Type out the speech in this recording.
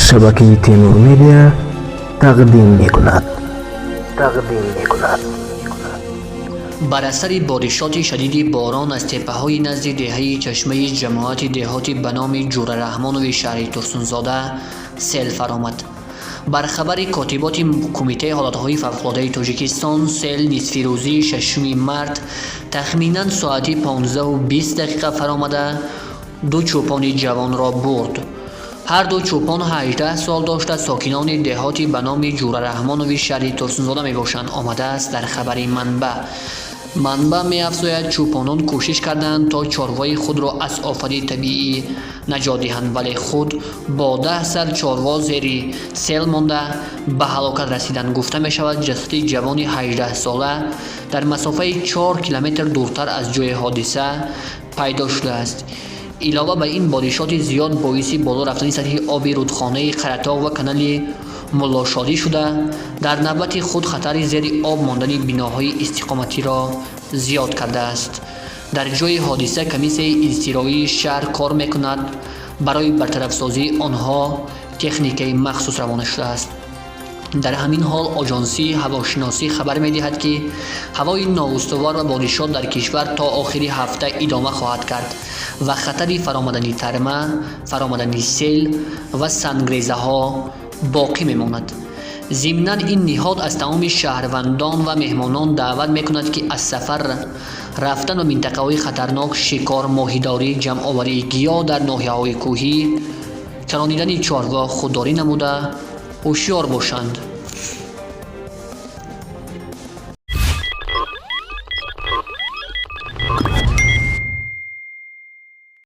شبکه تیمور میدیا تقدیم میکند. بر اثر بارشات شدید باران از تپه‌های نزد دهه چشمه جماعت دهاتی به نام جور رحمانوی شهر ترسونزاده سیل فرآمد. بر خبر کاتبات کمیته حالتهای فوق‌العاده تاجیکستان، سیل نصف روزی 6 مارس تخمیناً ساعت 15:20 فرآمده دو چوپان جوان را برد. هر دو چوپان 18 سال داشته ساکنان دهاتی به نام جور رحمانوی شهر ترسونزاده میباشند آمده است. در خبر منبع می‌افزاید چوپانان کوشش کردند تا چاروای خود را از آفت طبیعی نجات دهند، ولی خود با 10 سر چاروا زیر سیل مانده به هلاکت رسیدند. گفته می شود جسد جوان 18 ساله در مسافه 4 کیلومتر دورتر از جای حادثه پیدا شده است. علاوه به این بارشات زیاد باعث بالا رفتن سطح آب رودخانه قرطاق و کانال ملاشادی شده، در نوبت خود خطر زیر آب ماندن بناهای استقامتی را زیاد کرده است. در جای حادثه کمیسیون اضطراری شهر کار میکند. برای برطرف سازی آنها تکنیک مخصوص روانه شده است. در همین حال آژانسی هواشناسی خبر می‌دهد که هوای نااستوار و بارشات در کشور تا آخر هفته ادامه خواهد کرد و خطر فرآمدن ترمه، فرآمدن سیل و سنگریزه‌ها باقی میماند. ضمناً این نهاد از تمام شهروندان و مهمانان دعوت میکند که از سفر رفتن و منطقه‌های خطرناک، شکار، ماهیداری، جمع‌آوری گیاه در ناحیه‌های کوهی، چرانیدن چاروا خودداری نموده هوشیار باشند.